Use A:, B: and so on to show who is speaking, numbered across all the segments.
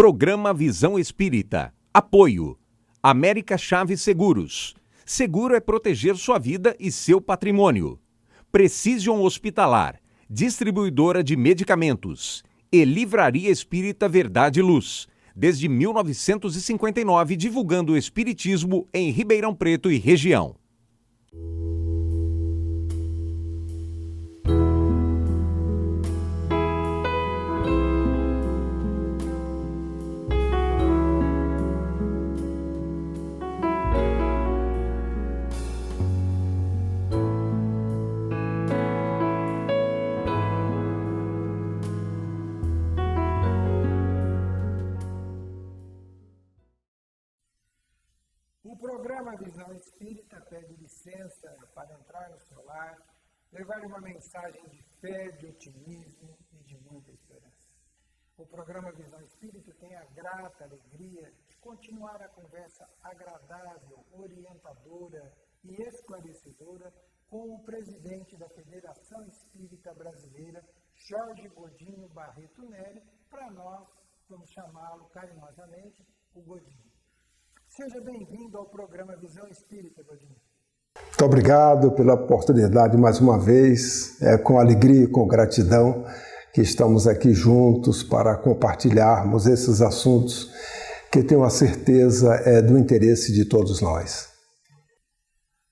A: Programa Visão Espírita. Apoio. América Chaves Seguros. Seguro é proteger sua vida e seu patrimônio. Precision Hospitalar. Distribuidora de medicamentos. E Livraria Espírita Verdade e Luz. Desde 1959, divulgando o espiritismo em Ribeirão Preto e região.
B: O programa Visão Espírita pede licença para entrar no seu lar, levar uma mensagem de fé, de otimismo e de muita esperança. O programa Visão Espírita tem a grata alegria de continuar a conversa agradável, orientadora e esclarecedora com o presidente da Federação Espírita Brasileira, Jorge Godinho Barreto Neri, para nós, vamos chamá-lo carinhosamente, o Godinho. Seja bem-vindo ao programa Visão Espírita, Godinho.
C: Muito obrigado pela oportunidade mais uma vez. É com alegria e com gratidão que estamos aqui juntos para compartilharmos esses assuntos que tenho a certeza é do interesse de todos nós.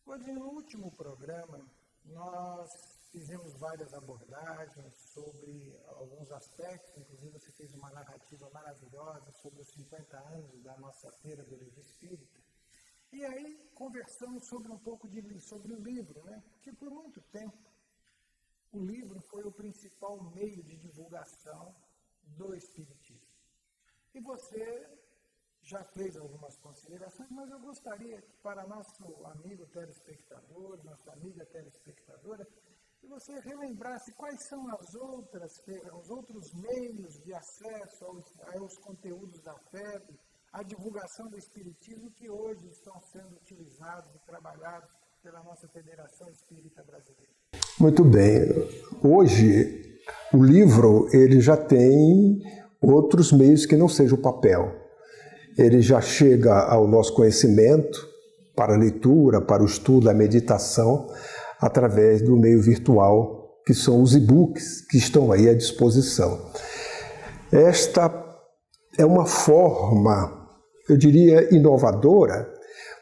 B: Godinho, no último programa, nós fizemos várias abordagens sobre alguns aspectos, inclusive você fez uma narrativa maravilhosa sobre os 50 anos da nossa Feira do Livro Espírita. E aí conversamos sobre um pouco sobre o livro, né? Que por muito tempo o livro foi o principal meio de divulgação do Espiritismo. E você já fez algumas considerações, mas eu gostaria que para nosso amigo telespectador, nossa amiga telespectadora, que você relembrasse quais são os outros meios de acesso aos conteúdos da FEB, a divulgação do Espiritismo que hoje estão sendo utilizados e trabalhados pela nossa Federação Espírita Brasileira.
C: Muito bem. Hoje, o livro ele já tem outros meios que não seja o papel. Ele já chega ao nosso conhecimento para a leitura, para o estudo, a meditação, através do meio virtual, que são os e-books que estão aí à disposição. Esta é uma forma, eu diria, inovadora,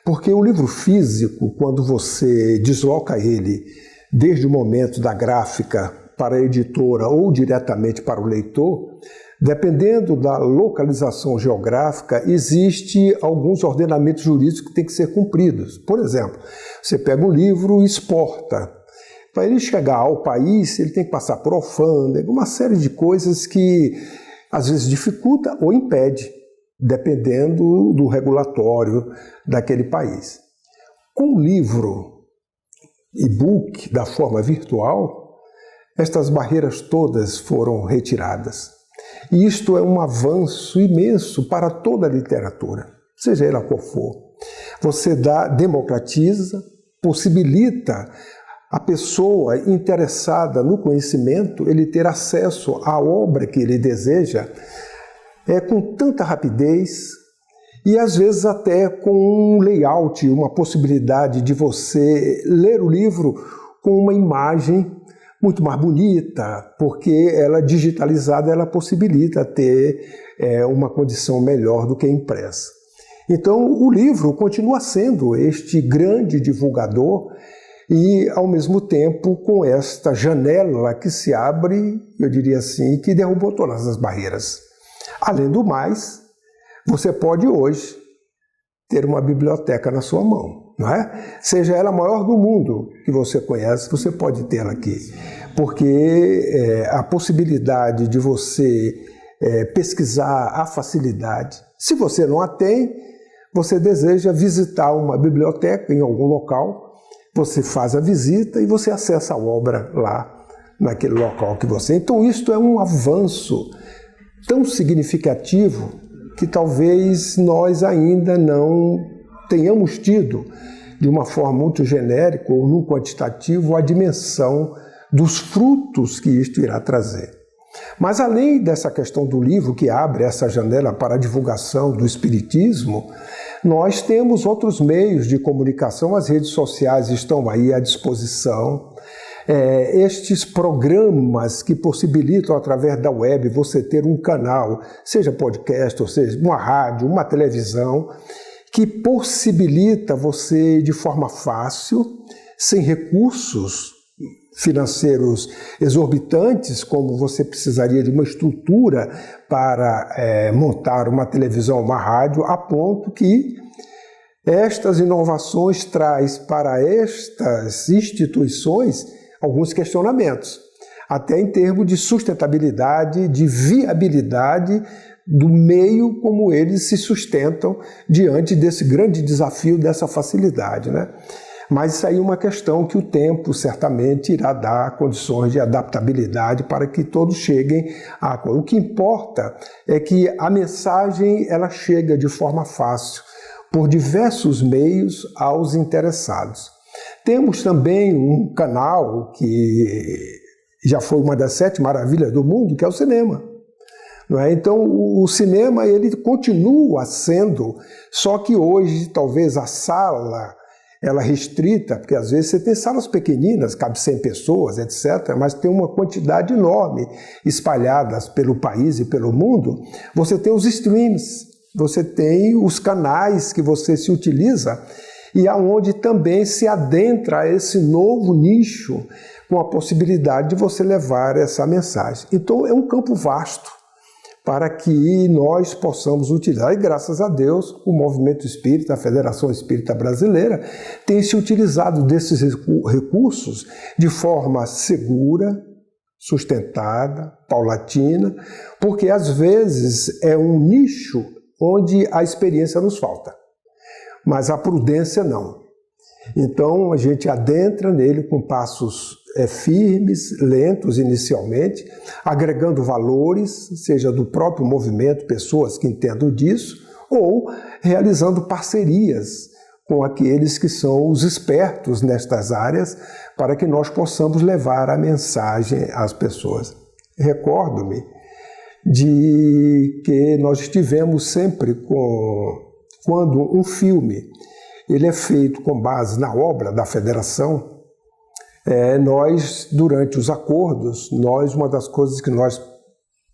C: porque o livro físico, quando você desloca ele desde o momento da gráfica para a editora ou diretamente para o leitor, dependendo da localização geográfica, existe alguns ordenamentos jurídicos que têm que ser cumpridos. Por exemplo, você pega um livro e exporta. Para ele chegar ao país, ele tem que passar por alfândega, uma série de coisas que às vezes dificulta ou impede, dependendo do regulatório daquele país. Com o livro e-book da forma virtual, estas barreiras todas foram retiradas. E isto é um avanço imenso para toda a literatura, seja ela qual for. Você democratiza, possibilita a pessoa interessada no conhecimento ele ter acesso à obra que ele deseja com tanta rapidez e às vezes até com um layout, uma possibilidade de você ler o livro com uma imagem muito mais bonita, porque ela digitalizada ela possibilita ter uma condição melhor do que impressa. Então o livro continua sendo este grande divulgador e ao mesmo tempo com esta janela que se abre, eu diria assim, que derrubou todas as barreiras. Além do mais, você pode hoje ter uma biblioteca na sua mão, não é? Seja ela a maior do mundo que você conhece, você pode tê-la aqui. Porque a possibilidade de você pesquisar a facilidade. Se você não a tem, você deseja visitar uma biblioteca em algum local, você faz a visita e você acessa a obra lá, naquele local que você... Então, isto é um avanço tão significativo que talvez nós ainda não tenhamos tido, de uma forma muito genérica ou no quantitativo, a dimensão dos frutos que isto irá trazer. Mas além dessa questão do livro, que abre essa janela para a divulgação do espiritismo, nós temos outros meios de comunicação, as redes sociais estão aí à disposição. Estes programas que possibilitam, através da web, você ter um canal, seja podcast, ou seja, uma rádio, uma televisão, que possibilita você, de forma fácil, sem recursos financeiros exorbitantes, como você precisaria de uma estrutura para montar uma televisão, uma rádio, a ponto que estas inovações traz para estas instituições alguns questionamentos, até em termos de sustentabilidade, de viabilidade do meio como eles se sustentam diante desse grande desafio, dessa facilidade, né? Mas isso aí é uma questão que o tempo certamente irá dar condições de adaptabilidade para que todos cheguem a... O que importa é que a mensagem ela chega de forma fácil, por diversos meios aos interessados. Temos também um canal que já foi uma das 7 maravilhas do mundo, que é o cinema. Não é? Então, o cinema ele continua sendo, só que hoje talvez a sala ela restrita, porque às vezes você tem salas pequeninas, cabe 100 pessoas, etc., mas tem uma quantidade enorme espalhadas pelo país e pelo mundo. Você tem os streams, você tem os canais que você se utiliza e aonde também se adentra a esse novo nicho com a possibilidade de você levar essa mensagem. Então é um campo vasto para que nós possamos utilizar. E graças a Deus, o Movimento Espírita, a Federação Espírita Brasileira, tem se utilizado desses recursos de forma segura, sustentada, paulatina, porque às vezes é um nicho onde a experiência nos falta, mas a prudência não. Então a gente adentra nele com passos firmes, lentos inicialmente, agregando valores, seja do próprio movimento, pessoas que entendam disso, ou realizando parcerias com aqueles que são os espertos nestas áreas, para que nós possamos levar a mensagem às pessoas. Recordo-me de que nós estivemos sempre quando um filme ele é feito com base na obra da Federação, nós, durante os acordos, uma das coisas que nós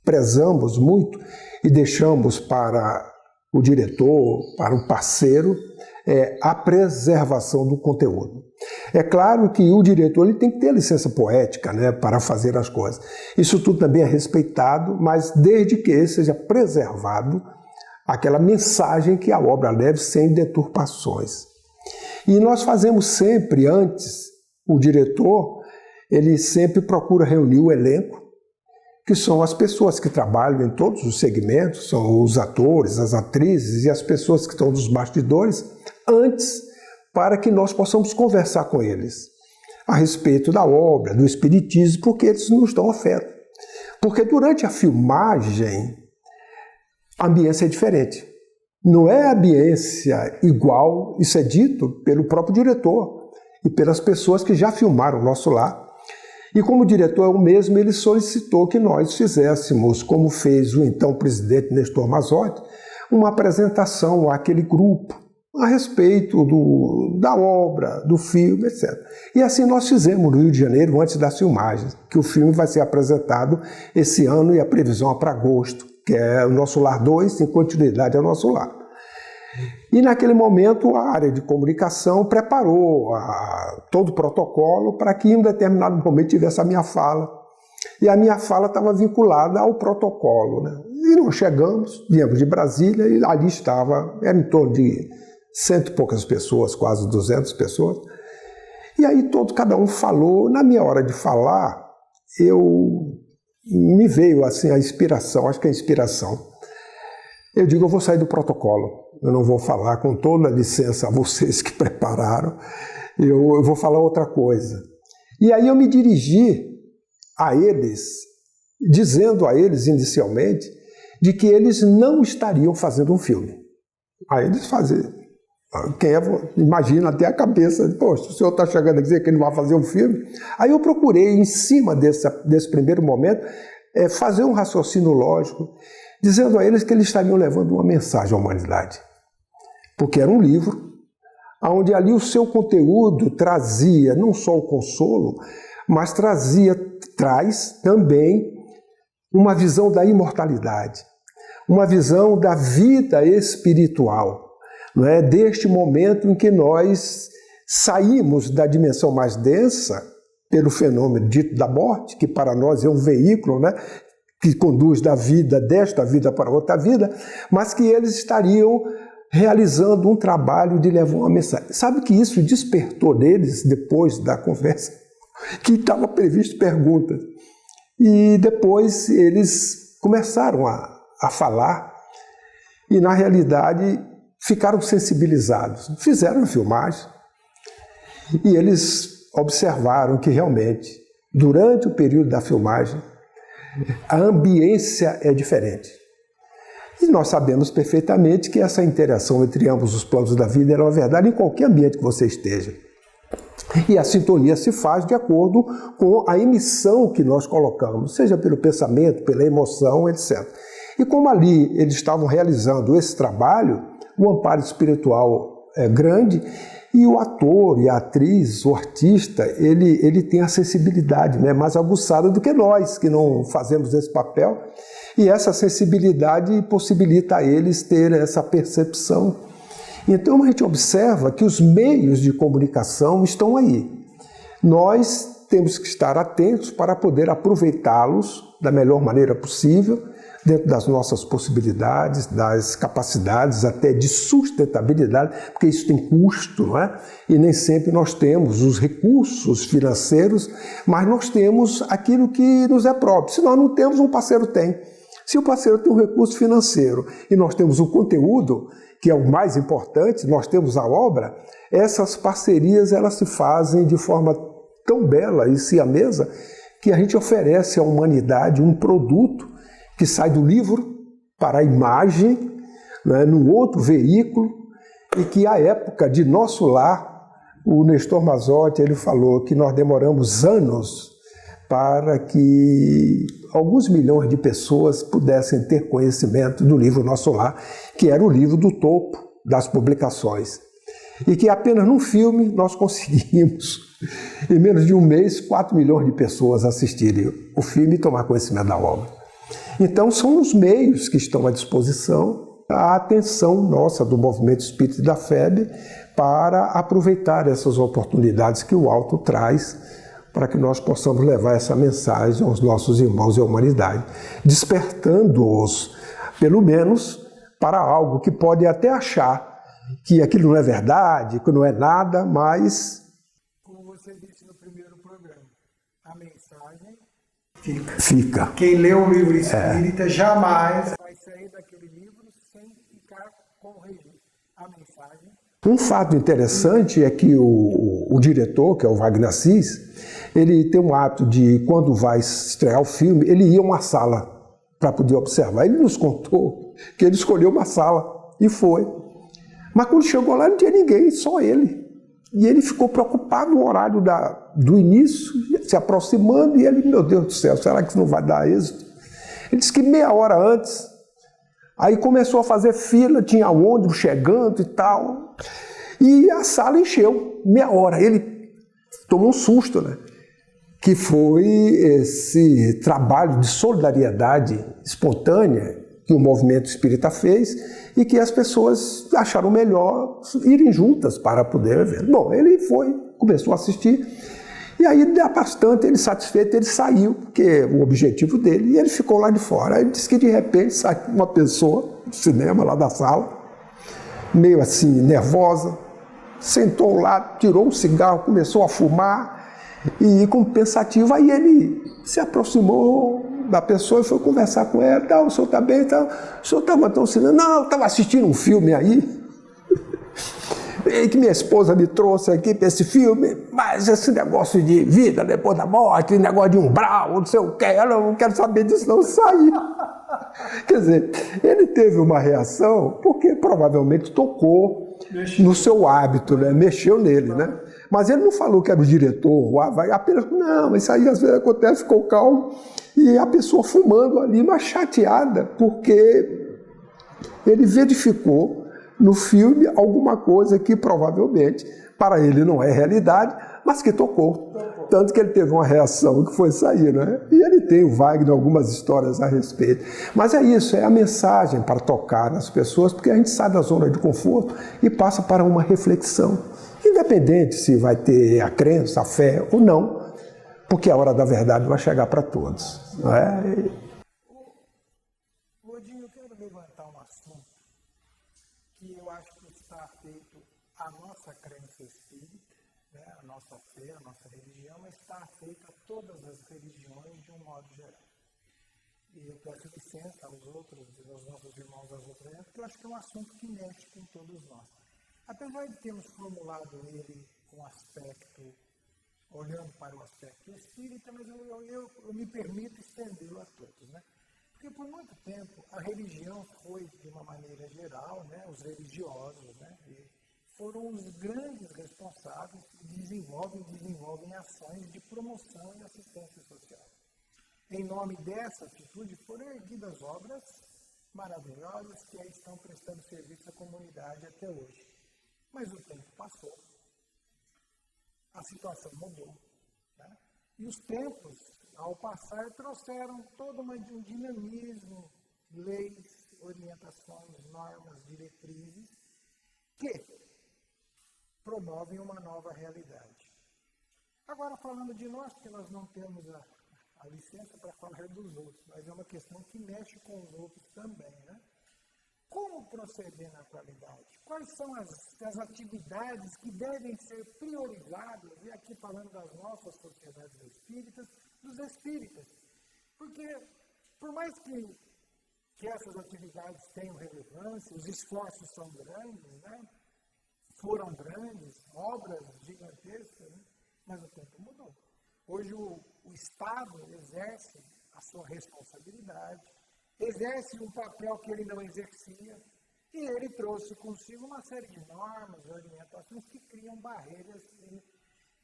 C: prezamos muito e deixamos para o diretor, para o parceiro, é a preservação do conteúdo. É claro que o diretor ele tem que ter a licença poética, né, para fazer as coisas. Isso tudo também é respeitado, mas desde que seja preservado aquela mensagem que a obra leve sem deturpações. E nós fazemos sempre antes, o diretor, ele sempre procura reunir o elenco, que são as pessoas que trabalham em todos os segmentos, são os atores, as atrizes e as pessoas que estão nos bastidores, antes, para que nós possamos conversar com eles a respeito da obra, do espiritismo, porque eles nos dão afeto. Porque durante a filmagem, a ambiência é diferente. Não é a ambiência igual, isso é dito pelo próprio diretor e pelas pessoas que já filmaram o nosso lar. E como o diretor é o mesmo, ele solicitou que nós fizéssemos, como fez o então presidente Nestor Mazotti, uma apresentação àquele grupo a respeito da obra, do filme, etc. E assim nós fizemos no Rio de Janeiro, antes das filmagens, que o filme vai ser apresentado esse ano e a previsão é para agosto, que é o Nosso Lar 2, em continuidade ao Nosso Lar. E naquele momento a área de comunicação preparou todo o protocolo para que em um determinado momento tivesse a minha fala. E a minha fala estava vinculada ao protocolo, né? E nós chegamos, viemos de Brasília e ali era em torno de 100 e poucas pessoas, quase 200 pessoas. E aí cada um falou. Na minha hora de falar, me veio assim a inspiração, acho que é a inspiração. Eu digo, eu vou sair do protocolo, eu não vou falar, com toda a licença a vocês que prepararam, eu vou falar outra coisa. E aí eu me dirigi a eles, dizendo a eles inicialmente, de que eles não estariam fazendo um filme. Aí eles faziam. Imagina até a cabeça, poxa, o senhor está chegando a dizer que ele não vai fazer um filme? Aí eu procurei, em cima desse primeiro momento, fazer um raciocínio lógico, dizendo a eles que eles estariam levando uma mensagem à humanidade. Porque era um livro, onde ali o seu conteúdo trazia não só o consolo, mas traz também uma visão da imortalidade, uma visão da vida espiritual, não é? Deste momento em que nós saímos da dimensão mais densa, pelo fenômeno dito da morte, que para nós é um veículo, né, que conduz desta vida para outra vida, mas que eles estariam realizando um trabalho de levar uma mensagem. Sabe que isso despertou neles, depois da conversa, que estava previsto perguntas. E depois eles começaram a falar e, na realidade, ficaram sensibilizados. Fizeram a filmagem e eles observaram que realmente, durante o período da filmagem, a ambiência é diferente. E nós sabemos perfeitamente que essa interação entre ambos os planos da vida é uma verdade em qualquer ambiente que você esteja. E a sintonia se faz de acordo com a emissão que nós colocamos, seja pelo pensamento, pela emoção, etc. E como ali eles estavam realizando esse trabalho, o amparo espiritual é grande, e o ator e a atriz, o artista, ele tem a sensibilidade, né, mais aguçada do que nós, que não fazemos esse papel. E essa sensibilidade possibilita a eles ter essa percepção. Então a gente observa que os meios de comunicação estão aí. Nós temos que estar atentos para poder aproveitá-los da melhor maneira possível, dentro das nossas possibilidades, das capacidades até de sustentabilidade, porque isso tem custo, não é? E nem sempre nós temos os recursos financeiros, mas nós temos aquilo que nos é próprio. Se nós não temos, um parceiro tem. Se o parceiro tem um recurso financeiro e nós temos o conteúdo, que é o mais importante, nós temos a obra, essas parcerias elas se fazem de forma tão bela e siamesa que a gente oferece à humanidade um produto que sai do livro para a imagem, né, num outro veículo, e que à época de Nosso Lar, o Nestor Mazotti ele falou que nós demoramos anos para que alguns milhões de pessoas pudessem ter conhecimento do livro Nosso Lar, que era o livro do topo das publicações. E que apenas num filme nós conseguimos, em menos de um mês, 4 milhões de pessoas assistirem o filme e tomar conhecimento da obra. Então são os meios que estão à disposição, a atenção nossa do Movimento Espírita e da FEB para aproveitar essas oportunidades que o alto traz para que nós possamos levar essa mensagem aos nossos irmãos e à humanidade, despertando-os, pelo menos, para algo que pode até achar que aquilo não é verdade, que não é nada, mas...
B: Como você disse no primeiro programa, a mensagem
C: fica.
B: Quem lê o livro espírita jamais vai sair daquele livro sem ficar com o registro. A mensagem...
C: Um fato interessante é que o diretor, que é o Wagner Assis, ele tem um hábito de, quando vai estrear o filme, ele ia a uma sala para poder observar. Ele nos contou que ele escolheu uma sala e foi. Mas quando chegou lá não tinha ninguém, só ele. E ele ficou preocupado no horário do início, se aproximando, e ele, meu Deus do céu, será que isso não vai dar êxito? Ele disse que meia hora antes, aí começou a fazer fila, tinha ônibus chegando e tal, e a sala encheu, meia hora. Ele tomou um susto, né? Que foi esse trabalho de solidariedade espontânea que o movimento espírita fez e que as pessoas acharam melhor irem juntas para poder ver. Bom, ele foi, começou a assistir, e aí, bastante ele satisfeito, ele saiu, porque o objetivo dele, e ele ficou lá de fora. Aí ele disse que de repente saiu uma pessoa do cinema, lá da sala, meio assim, nervosa, sentou lá, tirou um cigarro, começou a fumar, e como pensativo, aí ele se aproximou da pessoa e foi conversar com ela. Tá, o senhor está bem? Tá, o senhor estava tão cinema? Não, eu estava assistindo um filme aí, e que minha esposa me trouxe aqui para esse filme, mas esse negócio de vida depois da morte, negócio de umbral, não sei o que, eu não quero saber disso, não, saí. Quer dizer, ele teve uma reação porque provavelmente tocou no seu hábito, né? Mexeu nele, né? Mas ele não falou que era o diretor, apenas, não, isso aí às vezes acontece, ficou calmo, e a pessoa fumando ali, mas chateada, porque ele verificou no filme alguma coisa que provavelmente para ele não é realidade, mas que tocou. Tanto que ele teve uma reação que foi sair, né? E ele tem, o Wagner, algumas histórias a respeito. Mas é isso, é a mensagem para tocar nas pessoas, porque a gente sai da zona de conforto e passa para uma reflexão. Independente se vai ter a crença, a fé ou não, porque a hora da verdade vai chegar para todos. Não é?
B: Godinho, eu quero levantar um assunto que eu acho que está afeito à nossa crença espírita, né? A nossa fé, a nossa religião, mas está afeito a todas as religiões de um modo geral. E eu peço licença aos outros, aos nossos irmãos das outras, porque eu acho que é um assunto que mexe com todos nós. Apesar de termos formulado ele com aspecto, olhando para o aspecto espírita, mas eu me permito estendê-lo a todos, né? Porque por muito tempo a religião foi, de uma maneira geral, né, os religiosos, né, foram os grandes responsáveis que desenvolvem ações de promoção e assistência social. Em nome dessa atitude foram erguidas obras maravilhosas que aí estão prestando serviço à comunidade até hoje. Mas o tempo passou, a situação mudou, né? E os tempos, ao passar, trouxeram todo um dinamismo, leis, orientações, normas, diretrizes, que promovem uma nova realidade. Agora, falando de nós, porque nós não temos a licença para falar dos outros, mas é uma questão que mexe com os outros também, né? Como proceder na atualidade? Quais são as atividades que devem ser priorizadas, e aqui falando das nossas sociedades espíritas, dos espíritas? Porque, por mais que essas atividades tenham relevância, os esforços são grandes, né? Foram grandes, obras gigantescas, né? Mas o tempo mudou. Hoje o Estado exerce a sua responsabilidade, exerce um papel que ele não exercia, e ele trouxe consigo uma série de normas, orientações que criam barreiras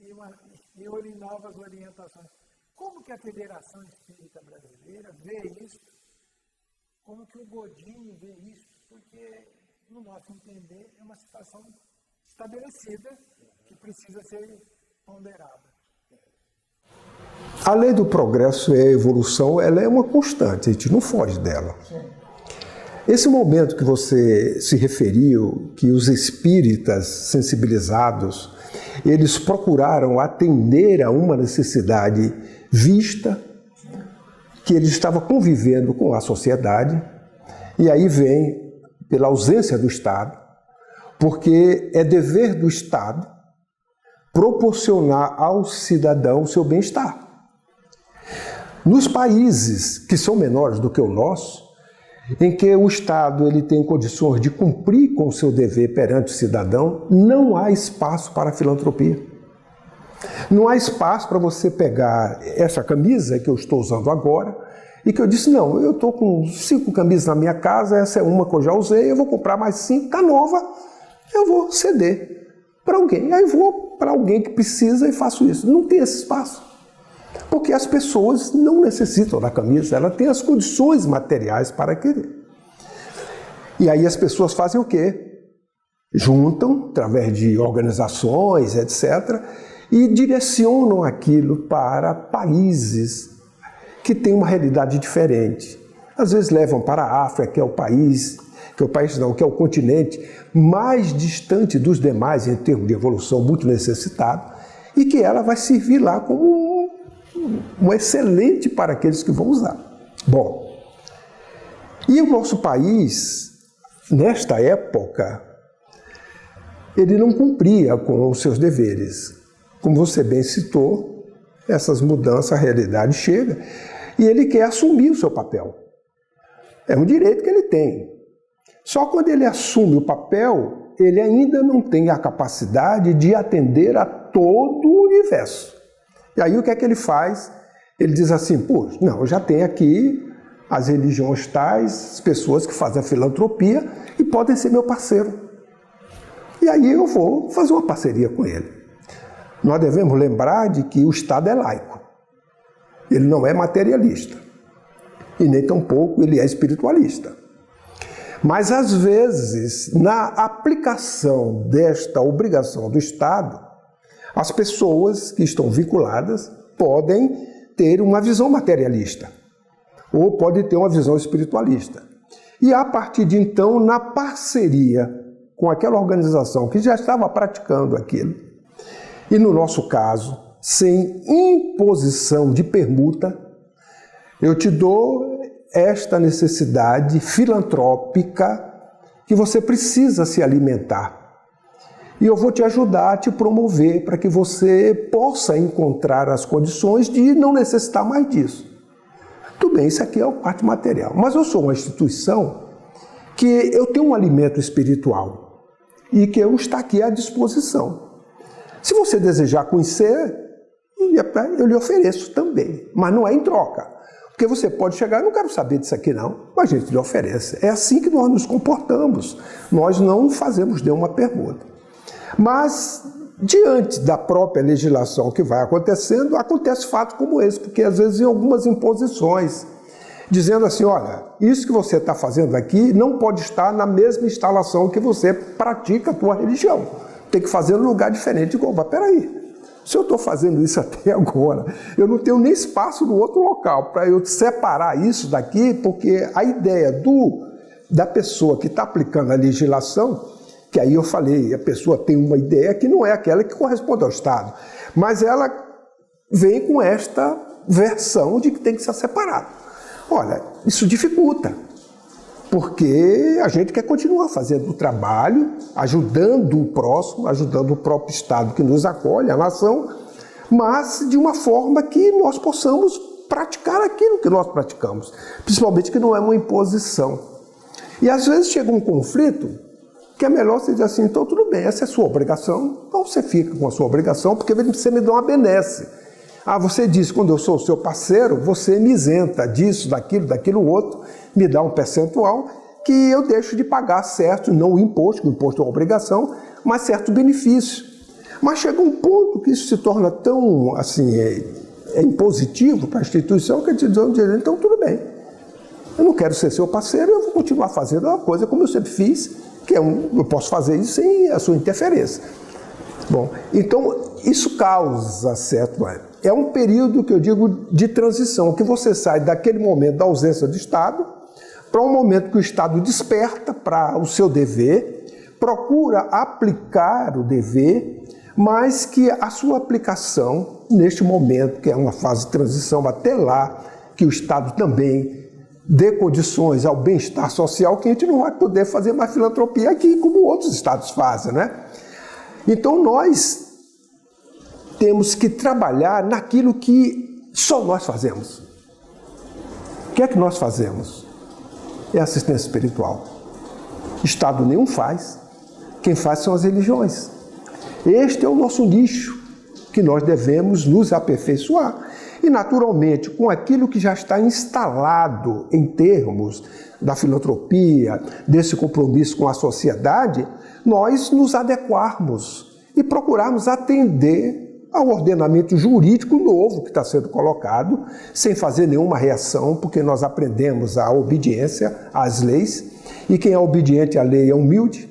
B: e novas orientações. Como que a Federação Espírita Brasileira vê isso? Como que o Godinho vê isso? Porque, no nosso entender, é uma situação estabelecida que precisa ser ponderada.
C: A lei do progresso e a evolução, ela é uma constante, a gente não foge dela. Sim. Esse momento que você se referiu, que os espíritas sensibilizados, eles procuraram atender a uma necessidade vista, que ele estava convivendo com a sociedade, e aí vem pela ausência do Estado, porque é dever do Estado proporcionar ao cidadão o seu bem-estar. Nos países que são menores do que o nosso, em que o Estado ele tem condições de cumprir com o seu dever perante o cidadão, não há espaço para a filantropia. Não há espaço para você pegar essa camisa que eu estou usando agora e que eu disse, não, eu estou com 5 camisas na minha casa, essa é uma que eu já usei, eu vou comprar mais 5, tá nova, eu vou ceder para alguém. Aí vou para alguém que precisa e faço isso. Não tem esse espaço. Porque as pessoas não necessitam da camisa, ela tem as condições materiais para querer. E aí as pessoas fazem o quê? Juntam, através de organizações, etc., e direcionam aquilo para países que têm uma realidade diferente. Às vezes levam para a África, que é o continente mais distante dos demais em termos de evolução, muito necessitado, e que ela vai servir lá como um excelente para aqueles que vão usar. Bom, e o nosso país, nesta época, ele não cumpria com os seus deveres. Como você bem citou, essas mudanças, a realidade chega, e ele quer assumir o seu papel. É um direito que ele tem. Só quando ele assume o papel, ele ainda não tem a capacidade de atender a todo o universo. E aí o que é que ele faz? Ele diz assim, pô, não, eu já tenho aqui as religiões tais, as pessoas que fazem a filantropia e podem ser meu parceiro. E E aí eu vou fazer uma parceria com ele. Nós devemos lembrar de que o Estado é laico. Ele não é materialista. E nem tampouco ele é espiritualista. Mas, às vezes, na aplicação desta obrigação do Estado, as pessoas que estão vinculadas podem ter uma visão materialista ou podem ter uma visão espiritualista. E, a partir de então, na parceria com aquela organização que já estava praticando aquilo, e no nosso caso, sem imposição de permuta, eu te dou esta necessidade filantrópica que você precisa se alimentar. E eu vou te ajudar a te promover para que você possa encontrar as condições de não necessitar mais disso. Tudo bem, isso aqui é a parte material. Mas eu sou uma instituição que eu tenho um alimento espiritual e que eu estou aqui à disposição. Se você desejar conhecer, eu lhe ofereço também, mas não é em troca. Porque você pode chegar, não quero saber disso aqui não, mas a gente lhe oferece. É assim que nós nos comportamos. Nós não fazemos nenhuma permuta. Mas, diante da própria legislação que vai acontecendo, acontece fatos como esse, porque às vezes em algumas imposições, dizendo assim, olha, isso que você está fazendo aqui não pode estar na mesma instalação que você pratica a tua religião. Tem que fazer num lugar diferente. Mas peraí, se eu estou fazendo isso até agora, eu não tenho nem espaço no outro local para eu separar isso daqui, porque a ideia da pessoa que está aplicando a legislação, que aí eu falei, a pessoa tem uma ideia que não é aquela que corresponde ao Estado, mas ela vem com esta versão de que tem que ser separado. Olha, isso dificulta, porque a gente quer continuar fazendo o trabalho, ajudando o próximo, ajudando o próprio Estado que nos acolhe, a nação, mas de uma forma que nós possamos praticar aquilo que nós praticamos, principalmente que não é uma imposição. E às vezes chega um conflito que é melhor você dizer assim, então tudo bem, essa é a sua obrigação, então você fica com a sua obrigação, porque você me dá uma benesse. Ah, você diz, quando eu sou o seu parceiro, você me isenta disso, daquilo outro, me dá um percentual que eu deixo de pagar certo, não o imposto, que o imposto é uma obrigação, mas certo benefício. Mas chega um ponto que isso se torna tão, assim, impositivo para a instituição, que a gente diz, então tudo bem. Eu não quero ser seu parceiro, eu vou continuar fazendo uma coisa como eu sempre fiz, que eu posso fazer isso sem a sua interferência. Bom, então isso causa certo... É um período que eu digo de transição, que você sai daquele momento da ausência do Estado para um momento que o Estado desperta para o seu dever, procura aplicar o dever, mas que a sua aplicação, neste momento, que é uma fase de transição até lá, que o Estado também dê condições ao bem-estar social, que a gente não vai poder fazer mais filantropia aqui, como outros estados fazem, né? Então nós temos que trabalhar naquilo que só nós fazemos. O que é que nós fazemos? É assistência espiritual. Estado nenhum faz. Quem faz são as religiões. Este é o nosso nicho que nós devemos nos aperfeiçoar. E, naturalmente, com aquilo que já está instalado em termos da filantropia, desse compromisso com a sociedade, nós nos adequarmos e procurarmos atender ao ordenamento jurídico novo que está sendo colocado, sem fazer nenhuma reação, porque nós aprendemos a obediência às leis, e quem é obediente à lei é humilde.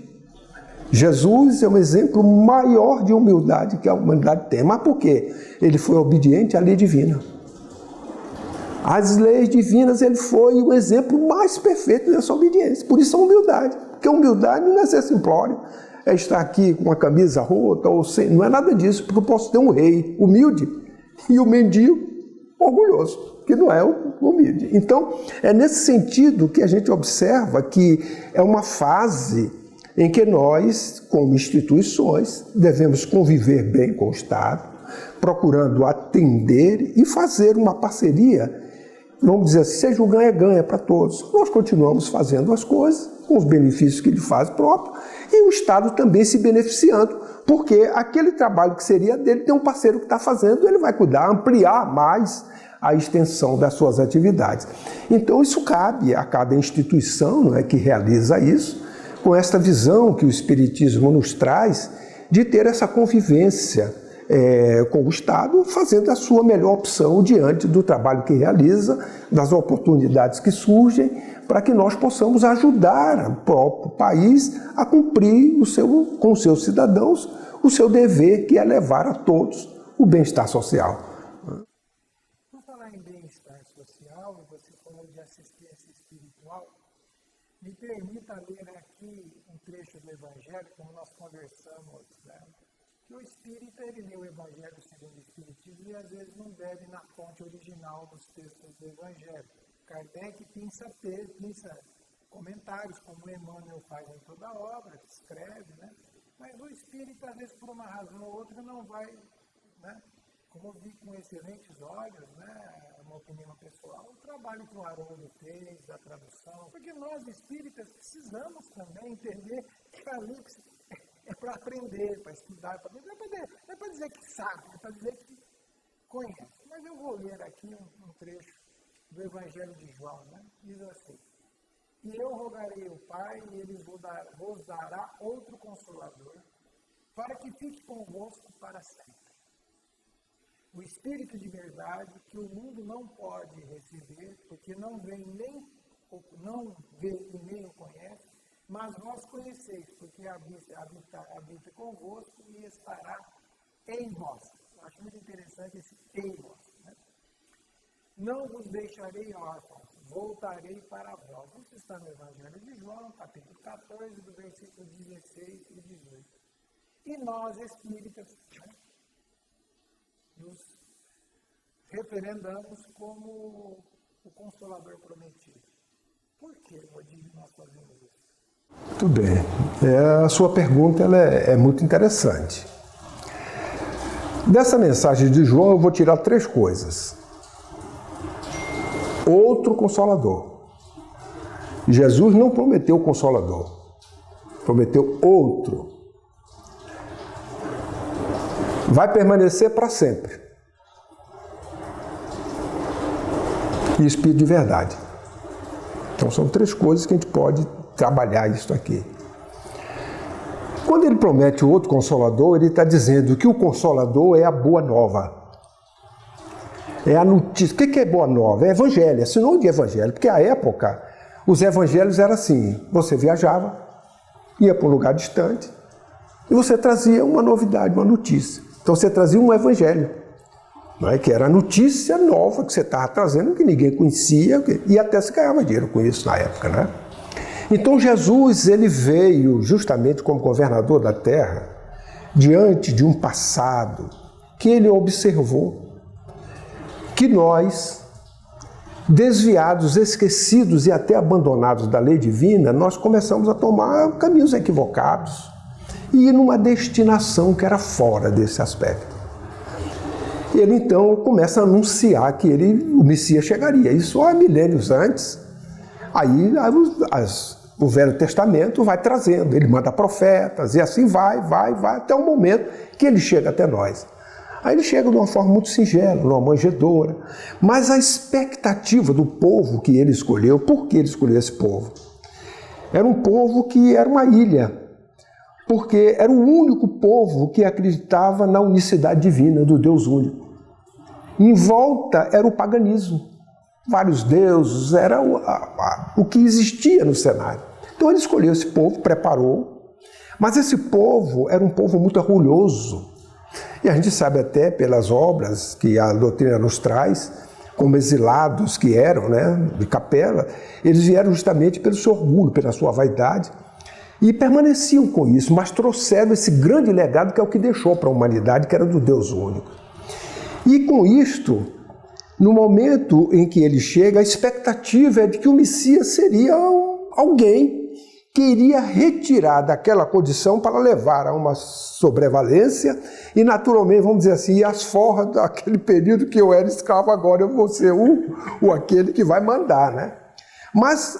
C: Jesus é um exemplo maior de humildade que a humanidade tem. Mas por quê? Ele foi obediente à lei divina. As leis divinas, ele foi o exemplo mais perfeito dessa obediência. Por isso a humildade. Porque a humildade não é ser simplório, é estar aqui com uma camisa rota, ou sem, não é nada disso, porque eu posso ter um rei humilde e o mendigo orgulhoso, que não é o humilde. Então, é nesse sentido que a gente observa que é uma fase em que nós, como instituições, devemos conviver bem com o Estado, procurando atender e fazer uma parceria, vamos dizer assim, seja um ganha-ganha para todos. Nós continuamos fazendo as coisas com os benefícios que ele faz próprio e o Estado também se beneficiando, porque aquele trabalho que seria dele tem um parceiro que está fazendo, ele vai cuidar, ampliar mais a extensão das suas atividades. Então isso cabe a cada instituição, não é, que realiza isso, com esta visão que o Espiritismo nos traz de ter essa convivência com o Estado, fazendo a sua melhor opção diante do trabalho que realiza, das oportunidades que surgem, para que nós possamos ajudar o próprio país a cumprir com os seus cidadãos o seu dever, que é levar a todos o bem-estar social.
B: Por falar em bem-estar social, você falou de assistência espiritual, me permita ler aqui um trecho do Evangelho, como nós conversamos, né? Que o espírita, ele lê o Evangelho segundo o Espiritismo e às vezes não bebe na fonte original dos textos do Evangelho. Kardec pensa comentários, como Emmanuel faz em toda a obra, que escreve, né? Mas o espírita, às vezes, por uma razão ou outra, não vai, né? Como eu vi com excelentes olhos, né? Uma opinião pessoal, o trabalho que o Haroldo fez, da tradução, porque nós espíritas precisamos também entender que a luz é para aprender, para estudar, não é para dizer que sabe, é para dizer que conhece. Mas eu vou ler aqui um trecho do Evangelho de João, né? Diz assim: e eu rogarei ao Pai, e ele vos dará outro Consolador, para que fique convosco para sempre. O Espírito de verdade, que o mundo não pode receber, porque não vê e nem o conhece, mas vós conheceis, porque habita convosco e estará em vós. Eu acho muito interessante esse em vós, né? Não vos deixarei órfãos, voltarei para vós. Isso está no Evangelho de João, capítulo 14, do versículo 16 e 18. E nós, espíritas, né, nos referendamos como o Consolador prometido. Por que, Odílio, nós fazemos isso?
C: Muito bem. A sua pergunta ela é muito interessante. Dessa mensagem de João eu vou tirar 3 coisas. Outro Consolador. Jesus não prometeu Consolador. Prometeu outro. Vai permanecer para sempre. E Espírito de verdade. Então são 3 coisas que a gente pode trabalhar isso aqui. Quando ele promete o outro Consolador, ele está dizendo que o Consolador é a boa nova. É a notícia. O que é boa nova? É evangelho, é sinônimo de evangelho. Porque à época, os evangelhos eram assim: você viajava, ia para um lugar distante, e você trazia uma novidade, uma notícia. Então você trazia um evangelho, não é? Que era a notícia nova que você estava trazendo, que ninguém conhecia, e até se ganhava dinheiro com isso na época, né? Então Jesus, ele veio justamente como governador da terra, diante de um passado que ele observou, que nós, desviados, esquecidos e até abandonados da lei divina, nós começamos a tomar caminhos equivocados e ir numa destinação que era fora desse aspecto. Ele então começa a anunciar que o Messias chegaria, isso há milênios antes. Aí o Velho Testamento vai trazendo, ele manda profetas e assim vai, até o momento que ele chega até nós. Aí ele chega de uma forma muito singela, numa manjedoura. Mas a expectativa do povo que ele escolheu, por que ele escolheu esse povo? Era um povo que era uma ilha, porque era o único povo que acreditava na unicidade divina, do Deus único. Em volta era o paganismo, vários deuses, era o que existia no cenário. Então ele escolheu esse povo, preparou, mas esse povo era um povo muito orgulhoso. E a gente sabe até pelas obras que a doutrina nos traz, como exilados que eram, né, de capela, eles vieram justamente pelo seu orgulho, pela sua vaidade, e permaneciam com isso, mas trouxeram esse grande legado que é o que deixou para a humanidade, que era do Deus único. E com isto, no momento em que ele chega, a expectativa é de que o Messias seria alguém que iria retirar daquela condição para levar a uma sobrevalência e, naturalmente, vamos dizer assim, as forras daquele período que eu era escravo, agora eu vou ser aquele que vai mandar, né? Mas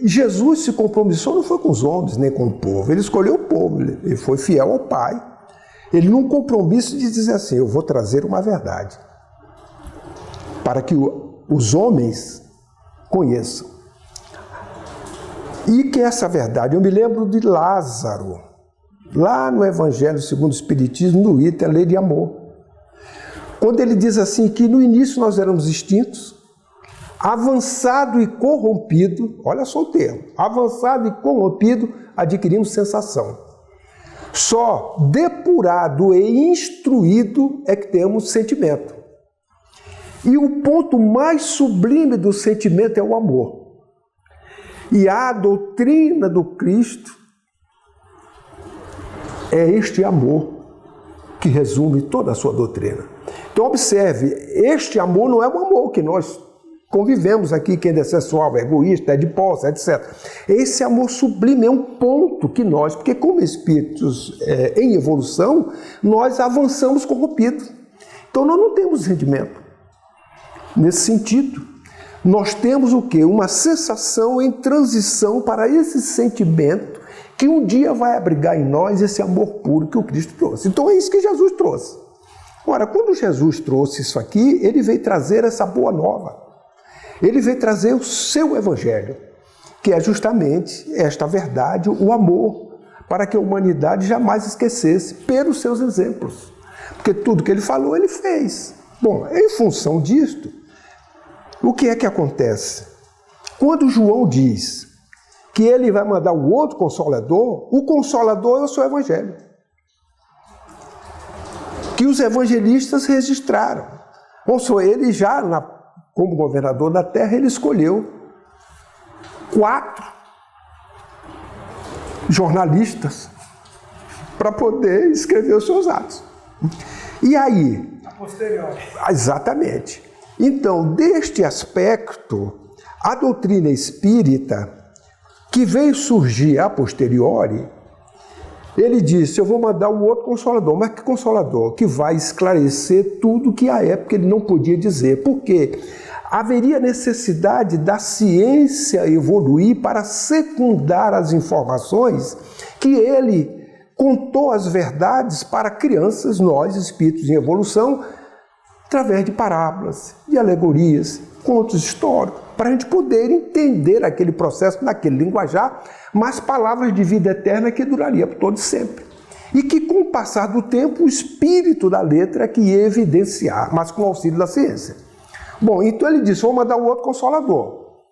C: Jesus se compromissou, não foi com os homens, nem com o povo, ele escolheu o povo, ele foi fiel ao Pai. Ele num compromisso de dizer assim: eu vou trazer uma verdade para que os homens conheçam. E que essa verdade, eu me lembro de Lázaro, lá no Evangelho segundo o Espiritismo, no item, a lei de amor. Quando ele diz assim que no início nós éramos extintos, avançado e corrompido, olha só o termo, avançado e corrompido, adquirimos sensação. Só depurado e instruído é que temos sentimento. E o ponto mais sublime do sentimento é o amor. E a doutrina do Cristo é este amor que resume toda a sua doutrina. Então observe, este amor não é um amor que nós convivemos aqui, que é sensual, é egoísta, é de posse, etc. Esse amor sublime é um ponto que nós, porque como espíritos em evolução, nós avançamos corrompidos. Então nós não temos rendimento. Nesse sentido, nós temos o quê? Uma sensação em transição para esse sentimento que um dia vai abrigar em nós esse amor puro que o Cristo trouxe. Então é isso que Jesus trouxe. Ora, quando Jesus trouxe isso aqui, ele veio trazer essa boa nova. Ele veio trazer o seu evangelho, que é justamente esta verdade, o amor, para que a humanidade jamais esquecesse pelos seus exemplos. Porque tudo que ele falou, ele fez. Bom, em função disto, o que é que acontece? Quando João diz que ele vai mandar o outro Consolador, o Consolador é o seu evangelho. Que os evangelistas registraram. Ou seja, ele já, como governador da terra, ele escolheu 4 jornalistas para poder escrever os seus atos. E aí?
B: A posteriori.
C: Exatamente. Então, deste aspecto, a doutrina espírita, que veio surgir a posteriori, ele disse, eu vou mandar um outro Consolador. Mas que Consolador? Que vai esclarecer tudo que à época ele não podia dizer. Por quê? Haveria necessidade da ciência evoluir para secundar as informações que ele contou as verdades para crianças, nós, espíritos em evolução, através de parábolas, de alegorias, contos históricos, para a gente poder entender aquele processo naquele linguajar, mas palavras de vida eterna que duraria por todo sempre. E que, com o passar do tempo, o espírito da letra que ia evidenciar, mas com o auxílio da ciência. Bom, então ele disse, vou mandar um outro Consolador.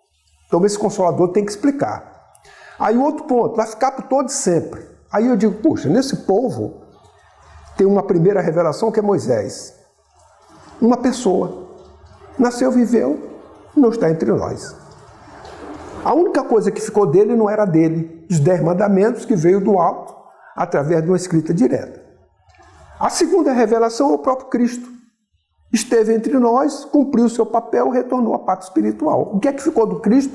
C: Então esse Consolador tem que explicar. Aí o outro ponto, vai ficar por todo sempre. Aí eu digo, puxa, nesse povo tem uma primeira revelação que é Moisés. Uma pessoa. Nasceu, viveu, não está entre nós. A única coisa que ficou dele não era dele. Os 10 mandamentos que veio do alto, através de uma escrita direta. A segunda revelação é o próprio Cristo. Esteve entre nós, cumpriu o seu papel, retornou à pátria espiritual. O que é que ficou do Cristo?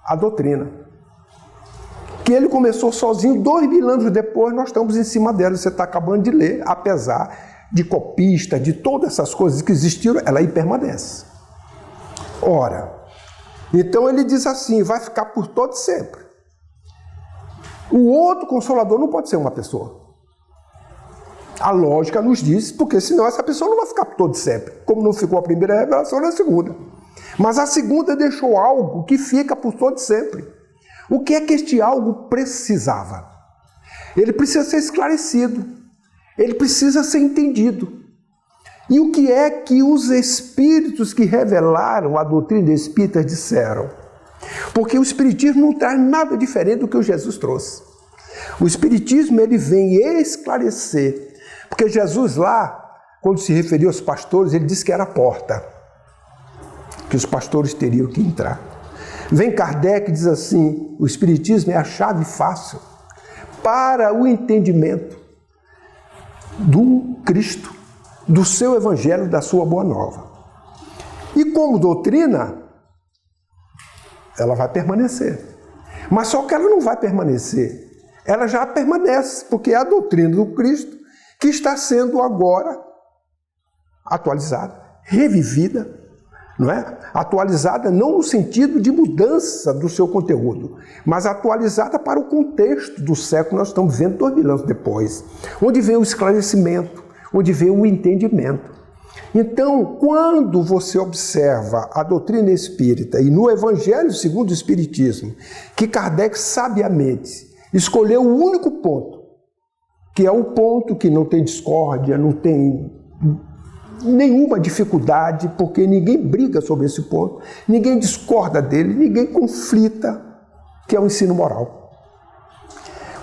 C: A doutrina. Que ele começou sozinho, 2000 anos depois, nós estamos em cima dela. Você está acabando de ler, apesar de copista, de todas essas coisas que existiram, ela aí permanece. Ora, então ele diz assim, vai ficar por todo sempre. O outro Consolador não pode ser uma pessoa. A lógica nos diz, porque senão essa pessoa não vai ficar por todo sempre, como não ficou a primeira revelação nem a segunda. Mas a segunda deixou algo que fica por todo sempre. O que é que este algo precisava? Ele precisa ser esclarecido. Ele precisa ser entendido. E o que é que os espíritos que revelaram a doutrina espírita disseram? Porque o espiritismo não traz nada diferente do que o Jesus trouxe. O espiritismo ele vem esclarecer. Porque Jesus lá, quando se referiu aos pastores, ele disse que era a porta. Que os pastores teriam que entrar. Vem Kardec e diz assim, o espiritismo é a chave fácil para o entendimento do Cristo, do seu evangelho, da sua boa nova. E como doutrina, ela vai permanecer. Mas só que ela não vai permanecer. Ela já permanece, porque é a doutrina do Cristo que está sendo agora atualizada, revivida, não é? Atualizada não no sentido de mudança do seu conteúdo, mas atualizada para o contexto do século que nós estamos vivendo 2000 anos depois, onde vem o esclarecimento, onde vem o entendimento. Então, quando você observa a doutrina espírita e no Evangelho segundo o Espiritismo, que Kardec sabiamente escolheu o único ponto, que é o ponto que não tem discórdia, não tem nenhuma dificuldade, porque ninguém briga sobre esse ponto, ninguém discorda dele, ninguém conflita, que é o ensino moral.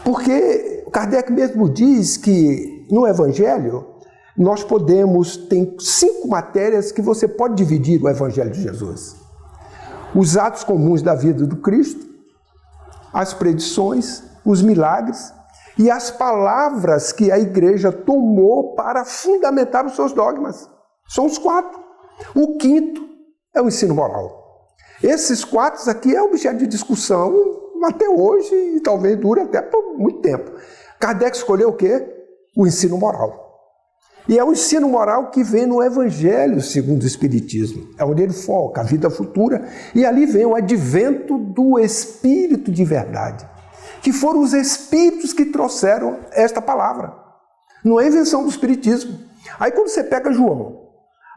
C: Porque Kardec mesmo diz que no Evangelho nós tem 5 matérias que você pode dividir o Evangelho de Jesus. Os atos comuns da vida do Cristo, as predições, os milagres e as palavras que a igreja tomou para fundamentar os seus dogmas. São os 4. O 5º é o ensino moral. Esses 4 aqui é objeto de discussão até hoje e talvez dure até por muito tempo. Kardec escolheu o quê? O ensino moral. E é o ensino moral que vem no Evangelho segundo o Espiritismo. É onde ele foca a vida futura. E ali vem o advento do Espírito de verdade, que foram os Espíritos que trouxeram esta palavra. Não é invenção do Espiritismo. Aí quando você pega João,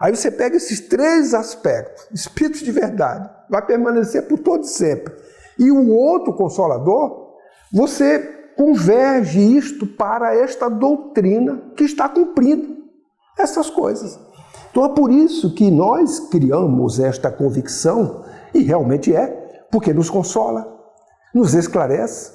C: aí você pega esses 3 aspectos, Espíritos de verdade, vai permanecer por todo sempre. E o outro Consolador, você converge isto para esta doutrina que está cumprindo essas coisas. Então é por isso que nós criamos esta convicção, e realmente é, porque nos consola, nos esclarece,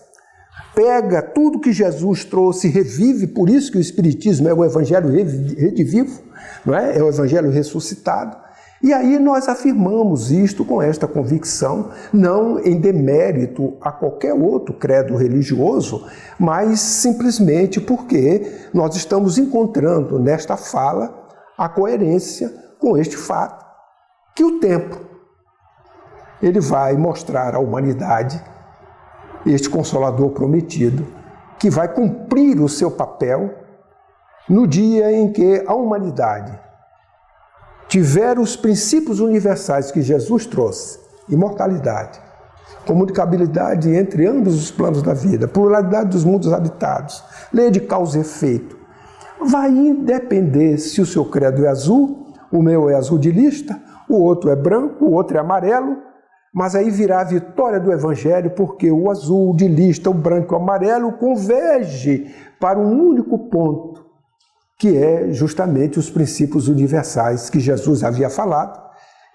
C: pega tudo que Jesus trouxe e revive, por isso que o Espiritismo é o Evangelho redivivo, não é? É o Evangelho ressuscitado. E aí nós afirmamos isto com esta convicção, não em demérito a qualquer outro credo religioso, mas simplesmente porque nós estamos encontrando nesta fala a coerência com este fato, que o tempo ele vai mostrar à humanidade este Consolador prometido, que vai cumprir o seu papel no dia em que a humanidade tiver os princípios universais que Jesus trouxe, imortalidade, comunicabilidade entre ambos os planos da vida, pluralidade dos mundos habitados, lei de causa e efeito, vai independer se o seu credo é azul, o meu é azul de lista, o outro é branco, o outro é amarelo, mas aí virá a vitória do Evangelho, porque o azul de lista, o branco e o amarelo converge para um único ponto, que é justamente os princípios universais que Jesus havia falado,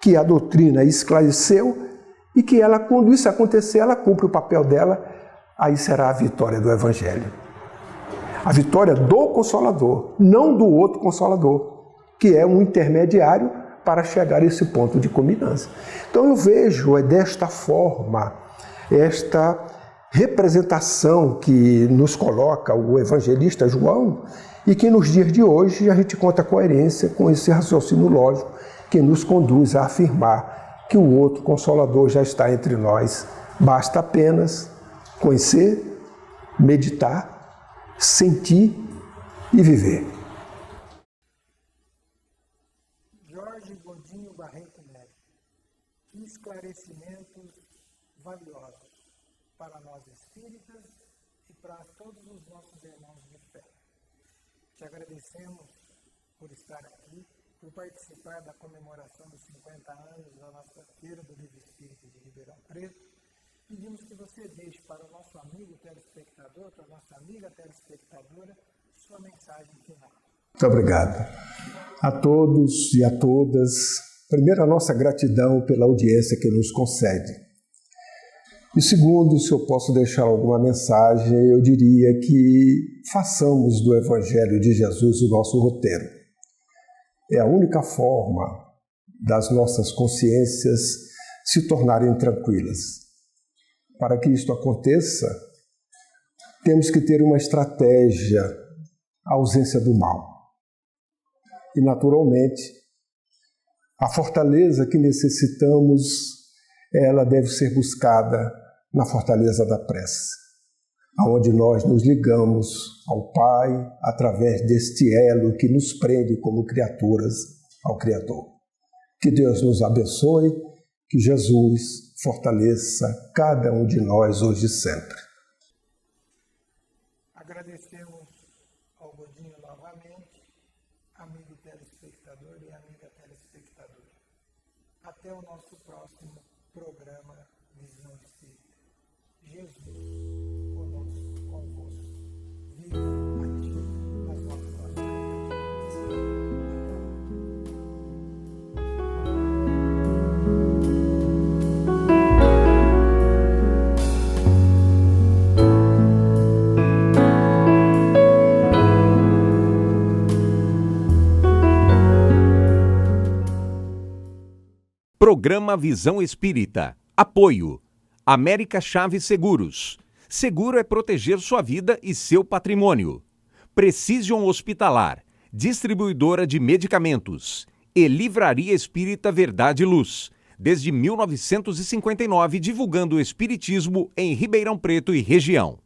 C: que a doutrina esclareceu e que ela, quando isso acontecer, ela cumpre o papel dela, aí será a vitória do Evangelho. A vitória do Consolador, não do outro Consolador, que é um intermediário para chegar a esse ponto de culminância. Então eu vejo desta forma esta representação que nos coloca o evangelista João, e que nos dias de hoje a gente conta coerência com esse raciocínio lógico que nos conduz a afirmar que o outro Consolador já está entre nós. Basta apenas conhecer, meditar, sentir e viver.
B: Jorge Godinho Barreto Neto, que esclarecimentos valiosos para nós espíritas e para todos os nossos irmãos de fé. Te agradecemos por estar aqui, por participar da comemoração dos 50 anos da nossa Feira do Livro Espírita de Ribeirão Preto. Pedimos que você deixe para o nosso amigo telespectador, para a nossa amiga telespectadora, sua mensagem final.
C: Muito obrigado a todos e a todas. Primeiro, a nossa gratidão pela audiência que nos concede. E segundo, se eu posso deixar alguma mensagem, eu diria que façamos do Evangelho de Jesus o nosso roteiro. É a única forma das nossas consciências se tornarem tranquilas. Para que isto aconteça, temos que ter uma estratégia, a ausência do mal. E, naturalmente, a fortaleza que necessitamos, ela deve ser buscada na fortaleza da prece, onde nós nos ligamos ao Pai através deste elo que nos prende como criaturas ao Criador. Que Deus nos abençoe, que Jesus fortaleça cada um de nós hoje e sempre.
B: Agradecemos ao Godinho novamente amigo telespectador e amiga telespectadora. Até o nosso próximo programa Visão Espírita. Jesus conosco, convosco. Viva aqui nas nossas lives.
A: Programa Visão Espírita. Apoio. América Chaves Seguros. Seguro é proteger sua vida e seu patrimônio. Precision Hospitalar. Distribuidora de medicamentos. E Livraria Espírita Verdade e Luz. Desde 1959, divulgando o espiritismo em Ribeirão Preto e região.